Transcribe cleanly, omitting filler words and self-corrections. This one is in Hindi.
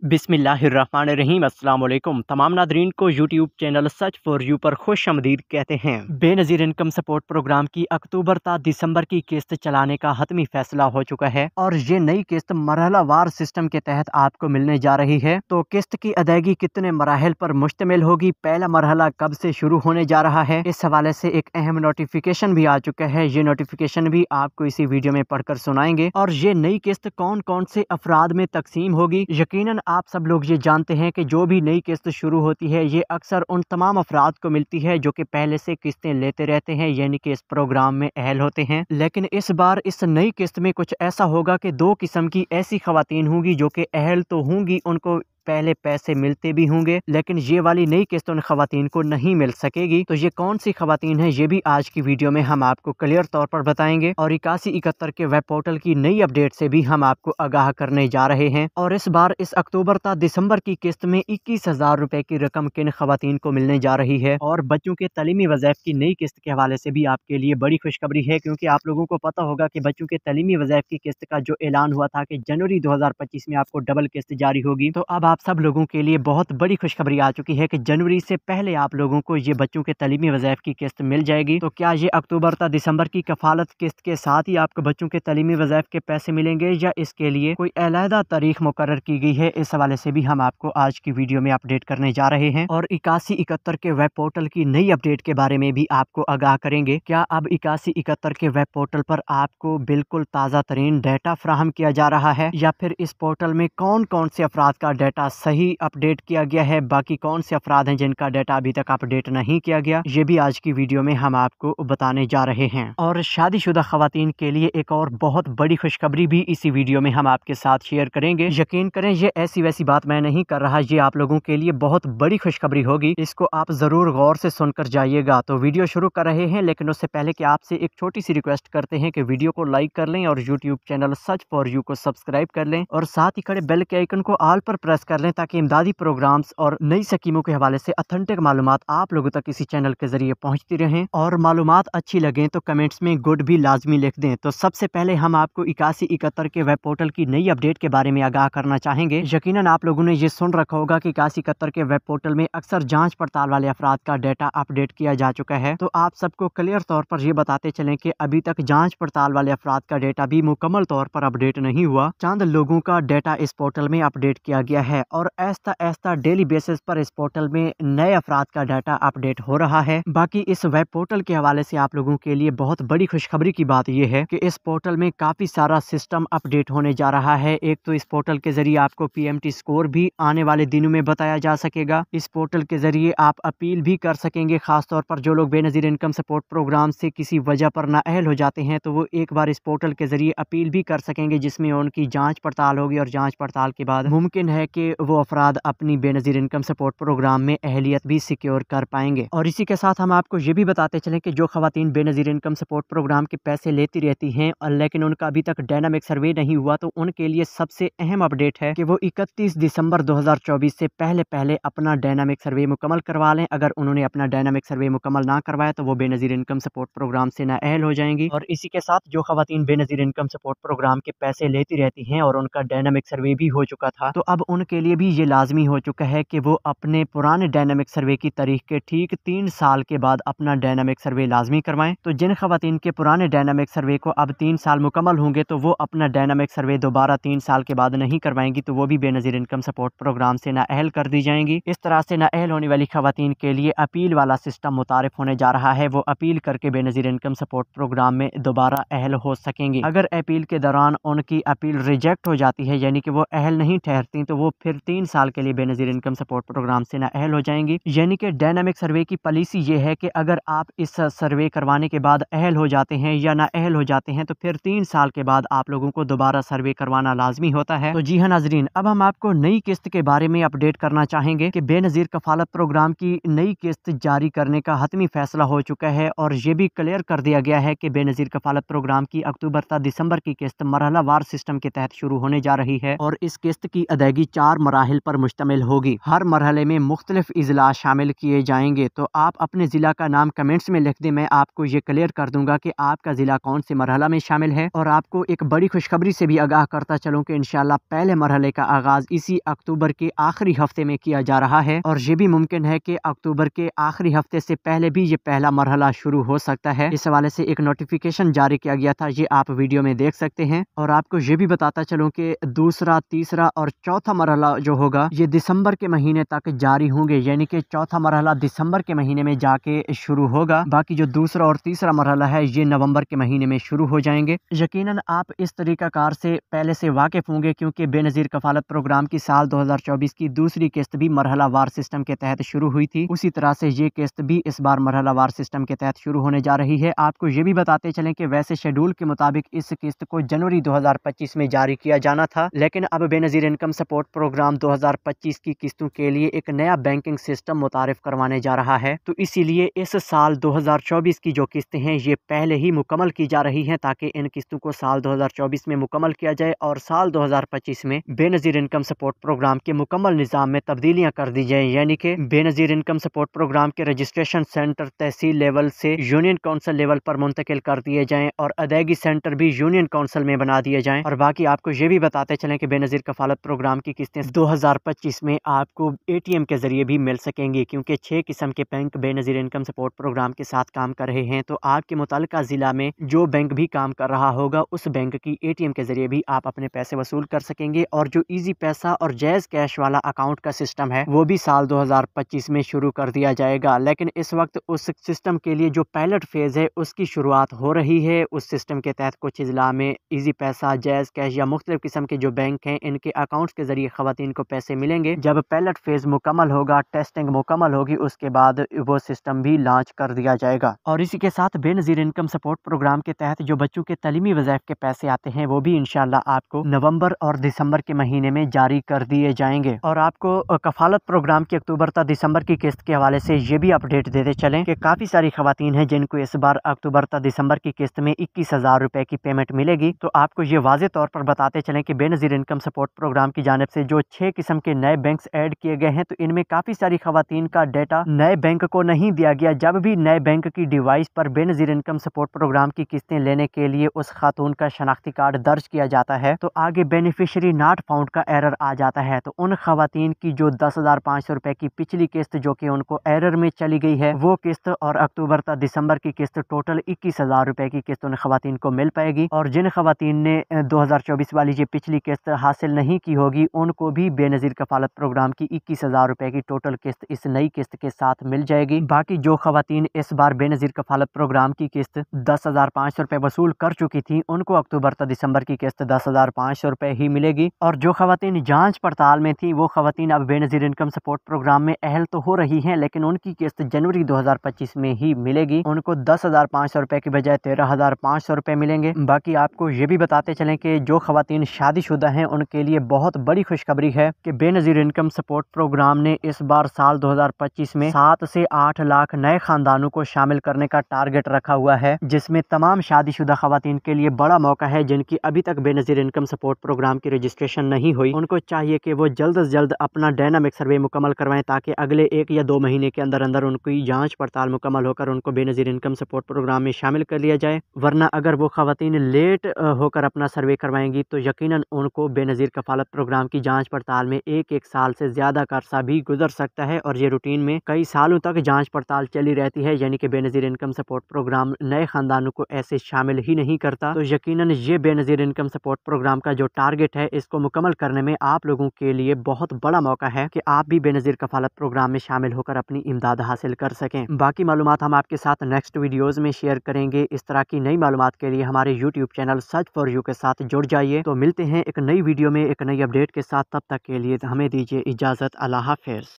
बिस्मिल्लाहिर्रहमानिर्रहीम अस्सलाम वालेकुम। तमाम नादरीन को YouTube channel such for you पर खुश आमदीद कहते हैं। बेनज़ीर इनकम सपोर्ट प्रोग्राम की अक्टूबर ता दिसंबर की किस्त चलाने का हतमी फैसला हो चुका है और ये नई किस्त मरहलावार सिस्टम के तहत आपको मिलने जा रही है। तो किस्त की अदायगी कितने मराहल पर मुश्तमिल होगी, पहला मरहला कब से शुरू होने जा रहा है, इस हवाले से एक अहम नोटिफिकेशन भी आ चुका है। ये नोटिफिकेशन भी आपको इसी वीडियो में पढ़कर सुनाएंगे। और ये नई किस्त कौन कौन से अफराद में तकसीम होगी। यकीनन आप सब लोग ये जानते हैं कि जो भी नई किस्त शुरू होती है ये अक्सर उन तमाम अफराद को मिलती है जो कि पहले से किस्तें लेते रहते हैं, यानी कि इस प्रोग्राम में अहल होते हैं। लेकिन इस बार इस नई किस्त में कुछ ऐसा होगा कि दो किस्म की ऐसी खवातीन होंगी जो कि अहल तो होंगी, उनको पहले पैसे मिलते भी होंगे, लेकिन ये वाली नई किस्त उन खवातीन को नहीं मिल सकेगी। तो ये कौन सी खवातीन है ये भी आज की वीडियो में हम आपको क्लियर तौर पर बताएंगे और 8171 के वेब पोर्टल की नई अपडेट से भी हम आपको आगाह करने जा रहे हैं। और इस बार इस अक्टूबर ता दिसंबर की किस्त में 21,000 रुपए की रकम किन खवातीन को मिलने जा रही है। और बच्चों के तलीमी वज़ाइफ की नई किस्त के हवाले से भी आपके लिए बड़ी खुशखबरी है, क्योंकि आप लोगों को पता होगा कि बच्चों के तलीमी वज़ाइफ की किस्त का जो ऐलान हुआ था कि जनवरी 2025 में आपको डबल किस्त जारी होगी, तो अब आप सब लोगों के लिए बहुत बड़ी खुशखबरी आ चुकी है कि जनवरी से पहले आप लोगों को ये बच्चों के तलीमी वज़ाइफ की किस्त मिल जाएगी। तो क्या ये अक्टूबर ता दिसंबर की कफालत किस्त के साथ ही आपको बच्चों के तलीमी वज़ाइफ के पैसे मिलेंगे या इसके लिए कोई अलहदा तारीख मुकर्रर की गई है, इस हवाले से भी हम आपको आज की वीडियो में अपडेट करने जा रहे हैं। और 8171 के वेब पोर्टल की नई अपडेट के बारे में भी आपको आगाह करेंगे। क्या अब 8171 के वेब पोर्टल पर आपको बिल्कुल ताज़ा तरीन डाटा फ्राहम किया जा रहा है, या फिर इस पोर्टल में कौन कौन से अफराद का डाटा सही अपडेट किया गया है, बाकी कौन से अफराद हैं जिनका डाटा अभी तक अपडेट नहीं किया गया, ये भी आज की वीडियो में हम आपको बताने जा रहे हैं। और शादीशुदा खवातीन के लिए एक और बहुत बड़ी खुशखबरी भी इसी वीडियो में हम आपके साथ शेयर करेंगे। यकीन करें ये ऐसी वैसी बात मैं नहीं कर रहा, ये आप लोगों के लिए बहुत बड़ी खुशखबरी होगी, इसको आप जरूर गौर से सुनकर जाइएगा। तो वीडियो शुरू कर रहे हैं, लेकिन उससे पहले कि आपसे एक छोटी सी रिक्वेस्ट करते हैं कि वीडियो को लाइक कर लें और YouTube channel such for you को सब्सक्राइब कर लें और साथ ही खड़े बेल के आइकन को ऑल पर प्रेस कर लें, ताकि इमदादी प्रोग्राम्स और नई स्कीमों के हवाले से ऑथेंटिक मालूमात आप लोगों तक इसी चैनल के जरिए पहुंचती रहें। और मालूमात अच्छी लगे तो कमेंट्स में गुड भी लाजमी लिख दें। तो सबसे पहले हम आपको 8171 के वेब पोर्टल की नई अपडेट के बारे में आगाह करना चाहेंगे। यकीनन आप लोगों ने ये सुन रखा होगा कि 8171 के वेब पोर्टल में अक्सर जांच पड़ताल वाले अफराद का डाटा अपडेट किया जा चुका है। तो आप सबको क्लियर तौर पर ये बताते चलें कि अभी तक जांच पड़ताल वाले अफराद का डाटा भी मुकम्मल तौर पर अपडेट नहीं हुआ। चंद लोगों का डाटा इस पोर्टल में अपडेट किया गया है और ऐसा ऐसा डेली बेसिस पर इस पोर्टल में नए अफराद का डाटा अपडेट हो रहा है। बाकी इस वेब पोर्टल के हवाले से आप लोगों के लिए बहुत बड़ी खुशखबरी की बात यह है कि इस पोर्टल में काफी सारा सिस्टम अपडेट होने जा रहा है। एक तो इस पोर्टल के जरिए आपको पीएमटी स्कोर भी आने वाले दिनों में बताया जा सकेगा। इस पोर्टल के जरिए आप अपील भी कर सकेंगे, खासतौर पर जो लोग बेनजीर इनकम सपोर्ट प्रोग्राम से किसी वजह पर नाअहल हो जाते हैं तो वो एक बार इस पोर्टल के जरिए अपील भी कर सकेंगे, जिसमें उनकी जांच पड़ताल होगी और जांच पड़ताल के बाद मुमकिन है कि वो अफराद अपनी बेनजीर इनकम सपोर्ट प्रोग्राम में अहलियत भी सिक्योर कर पाएंगे। और इसी के साथ हम आपको ये भी बताते चलें कि जो खवातीन बेनजीर इनकम सपोर्ट प्रोग्राम के पैसे लेती रहती हैं और लेकिन उनका अभी तक डायनामिक सर्वे नहीं हुआ, तो उनके लिए सबसे अहम अपडेट है कि वो 31 दिसंबर 2024 से पहले पहले अपना डायनामिक सर्वे मुकम्मल करवा लें। अगर उन्होंने अपना डायनामिक सर्वे मुकम्मल ना करवाया तो वो बेनजीर इनकम सपोर्ट प्रोग्राम से नाअहल हो जाएंगी। और इसी के साथ जो खवातीन बेनजीर इनकम सपोर्ट प्रोग्राम के पैसे लेती रहती हैं और उनका डायनामिक सर्वे भी हो चुका था, तो अब उनके लिए भी ये लाजमी हो चुका है कि वो अपने पुराने डायनामिक सर्वे की तारीख के ठीक 3 साल के बाद अपना डायनामिक सर्वे लाजमी करवाएं। तो जिन खवातीन के पुराने डायनामिक सर्वे को अब 3 साल मुकम्मल होंगे तो वो अपना डायनामिक सर्वे दोबारा 3 साल के बाद नहीं करवाएंगी, तो वो भी बेनजीर इनकम सपोर्ट प्रोग्राम से नाअहल कर दी जाएंगी। इस तरह से नाअहल होने वाली खवातीन के लिए अपील वाला सिस्टम मुतारिफ होने जा रहा है। वो अपील करके बेनजीर इनकम सपोर्ट प्रोग्राम में दोबारा अहल हो सकेंगी। अगर अपील के दौरान उनकी अपील रिजेक्ट हो जाती है, यानी कि वो अहल नहीं ठहरती, तो वो फिर 3 साल के लिए बेनजीर इनकम सपोर्ट प्रोग्राम से नाअहल हो जाएंगी। यानी कि डायनामिक सर्वे की पॉलिसी ये है कि अगर आप इस सर्वे करवाने के बाद अहल हो जाते हैं या नाअहल हो जाते हैं तो फिर 3 साल के बाद आप लोगों को दोबारा सर्वे करवाना लाजमी होता है। तो जी हाँ नाजरीन, अब हम आपको नई किस्त के बारे में अपडेट करना चाहेंगे कि बेनजीर कफालत प्रोग्राम की नई किस्त जारी करने का हतमी फैसला हो चुका है और ये भी क्लियर कर दिया गया है कि बेनजीर कफालत प्रोग्राम की अक्टूबर ता दिसंबर की किस्त मरहलावार सिस्टम के तहत शुरू होने जा रही है और इस किस्त की अदायगी 4 4 मराहिल पर मुश्तमिल होगी। हर मरहले में मुख्तलिफ इजलास शामिल किए जाएंगे। तो आप अपने ज़िला का नाम कमेंट्स में लिख दें, मैं आपको ये क्लियर कर दूंगा कि आपका ज़िला कौन से मरहला में शामिल है। और आपको एक बड़ी खुशखबरी से भी आगाह करता चलूँ कि इंशाल्लाह पहले मरहले का आगाज़ इसी अक्टूबर के आखिरी हफ्ते में किया जा रहा है, और ये भी मुमकिन है कि अक्टूबर के आखिरी हफ्ते से पहले भी ये पहला मरहला शुरू हो सकता है। इस हवाले से एक नोटिफिकेशन जारी किया गया था, ये आप वीडियो में देख सकते हैं। और आपको ये भी बताता चलूँ कि दूसरा, तीसरा और चौथा मरहला जो होगा ये दिसंबर के महीने तक जारी होंगे, यानी कि चौथा मरहला दिसंबर के महीने में जाके शुरू होगा। बाकी जो दूसरा और तीसरा मरहला है ये नवंबर के महीने में शुरू हो जाएंगे। यकीनन आप इस तरीकाकार से पहले से वाकिफ होंगे, क्योंकि बेनज़ीर कफालत प्रोग्राम की साल 2024 की दूसरी किस्त भी मरहला वार सिस्टम के तहत शुरू हुई थी। उसी तरह से ये किस्त भी इस बार मरहला वार सिस्टम के तहत शुरू होने जा रही है। आपको ये भी बताते चलें कि वैसे शेड्यूल के मुताबिक इस किस्त को जनवरी 2025 में जारी किया जाना था, लेकिन अब बेनज़ीर इनकम सपोर्ट प्रोग्राम 2025 की किस्तों के लिए एक नया बैंकिंग सिस्टम मुतारिफ करवाने जा रहा है। तो इसीलिए इस साल 2024 की जो किस्तें हैं ये पहले ही मुकम्मल की जा रही हैं, ताकि इन किस्तों को साल 2024 में मुकम्मल किया जाए और साल 2025 में बेनज़ीर इनकम सपोर्ट प्रोग्राम के मुकम्मल निज़ाम में तब्दीलियां कर दी जाएं। यानी कि बेनज़ीर इनकम सपोर्ट प्रोग्राम के रजिस्ट्रेशन सेंटर तहसील लेवल से यूनियन काउंसिल लेवल पर मुंतकिल कर दिए जाएं और अदायगी सेंटर भी यूनियन काउंसिल में बना दिए जाएं। और बाकी आपको ये भी बताते चलें कि बेनज़ीर कफालत प्रोग्राम की किस्तें 2025 में आपको ATM के जरिए भी मिल सकेंगी, क्योंकि 6 किस्म के bank Benazir income support programme के साथ काम कर रहे हैं। तो आपके मुतालिका ज़िला में जो बैंक भी काम कर रहा होगा उस बैंक की ATM के जरिए भी आप अपने पैसे वसूल कर सकेंगे। और जो इजी पैसा और जायज़ कैश वाला अकाउंट का सिस्टम है वो भी साल 2025 में शुरू कर दिया जाएगा, लेकिन इस वक्त उस सिस्टम के लिए जो पायलट फेज़ है उसकी शुरुआत हो रही है। उस सिस्टम के तहत कुछ ज़िला में इजी पैसा, जायज़ कैश या मुख्तलिफ किस्म के जो बैंक हैं इनके अकाउंट्स के जरिए खवातीन को पैसे मिलेंगे। जब पायलट फेज़ मुकम्मल होगा, टेस्टिंग मुकम्मल होगी, उसके बाद वो सिस्टम भी लॉन्च कर दिया जाएगा। और इसी के साथ बेनज़ीर इनकम सपोर्ट प्रोग्राम के तहत जो बच्चों के तलीमी वज़ाइफ के पैसे आते हैं वो भी इंशाल्लाह आपको नवंबर और दिसंबर के महीने में जारी कर दिए जाएंगे। और आपको कफालत प्रोग्राम की अक्टूबर तक दिसंबर की किस्त के हवाले से ये भी अपडेट देते चलें कि काफ़ी सारी खवातीन हैं जिनको इस बार अक्टूबर तक दिसंबर की किस्त में 21,000 रुपए की पेमेंट मिलेगी। तो आपको ये वाज़े तौर पर बताते चलें कि बेनज़ीर इनकम सपोर्ट प्रोग्राम की जानिब से जो 6 किस्म के नए बैंक्स ऐड किए गए हैं, तो इनमें काफ़ी सारी खवातीन का डेटा नए बैंक को नहीं दिया गया। जब भी नए बैंक की डिवाइस पर बेनज़ीर इनकम सपोर्ट प्रोग्राम की किस्तें लेने के लिए उस खातून का शनाख्ती कार्ड दर्ज किया जाता है, तो आगे बेनिफिशरी नॉट फाउंड का एरर आ जाता है। तो उन खवातीन की जो 10,500 रुपए की पिछली किस्त जो कि उनको एरर में चली गई है, वो किस्त और अक्टूबर तक दिसंबर की किस्त टोटल 21,000 रुपए की किस्त उन खवातीन को मिल पाएगी। और जिन खवातीन ने 2024 वाली जो पिछली किस्त हासिल नहीं की होगी उनको भी बेनज़ीर कफालत प्रोग्राम की 21,000 रुपए की टोटल किस्त इस नई किस्त के साथ मिल जाएगी। बाकी जो खवातीन इस बार बेनज़ीर कफालत प्रोग्राम की किस्त 10,500 रुपए वसूल कर चुकी थी उनको अक्टूबर तक दिसंबर की किस्त 10,500 रुपए ही मिलेगी। और जो खवातीन जांच पड़ताल में थी वो खवातीन अब बेनज़ीर इनकम सपोर्ट प्रोग्राम में अहल तो हो रही हैं, लेकिन उनकी किस्त जनवरी 2025 में ही मिलेगी। उनको 10,500 रुपए की बजाय 13,500 रुपए मिलेंगे। बाकी आपको ये भी बताते चलें कि जो खवातीन शादीशुदा हैं उनके लिए बहुत बड़ी खुशखबरी है कि बेनज़ीर इनकम सपोर्ट प्रोग्राम ने इस बार साल 2025 में 7 से 8 लाख नए खानदानों को शामिल करने का टारगेट रखा हुआ है, जिसमें तमाम शादीशुदा खवातीन के लिए बड़ा मौका है जिनकी अभी तक बेनज़ीर इनकम सपोर्ट प्रोग्राम की रजिस्ट्रेशन नहीं हुई। उनको चाहिए कि वो जल्द से जल्द अपना डायनामिक सर्वे मुकम्मल करवाएं, ताकि अगले 1 या 2 महीने के अंदर अंदर उनकी जांच पड़ताल मुकम्मल होकर उनको बेनज़ीर इनकम सपोर्ट प्रोग्राम में शामिल कर लिया जाए। वरना अगर वो खवातीन लेट होकर अपना सर्वे करवाएंगी तो यकीनन उनको बेनज़ीर कफालत प्रोग्राम की जांच पड़ताल में एक साल से ज़्यादा का अरसा भी गुजर सकता है, और ये रूटीन में कई सालों तक जांच पड़ताल चली रहती है। यानी कि बेनज़ीर इनकम सपोर्ट प्रोग्राम नए खानदानों को ऐसे शामिल ही नहीं करता। तो यकीनन ये बेनज़ीर इनकम सपोर्ट प्रोग्राम का जो टारगेट है इसको मुकम्मल करने में आप लोगों के लिए बहुत बड़ा मौका है कि आप भी बेनज़ीर कफालत प्रोग्राम में शामिल होकर अपनी इमदाद हासिल कर सकें। बाकी मालूमात हम आपके साथ नेक्स्ट वीडियोज़ में शेयर करेंगे। इस तरह की नई मालूमात के लिए हमारे YouTube channel search for you के साथ जुड़ जाइए। तो मिलते हैं एक नई वीडियो में एक नई अपडेट के साथ, तब तक के लिए हमें दीजिए इजाज़त। अल्लाह हाफ़िज़।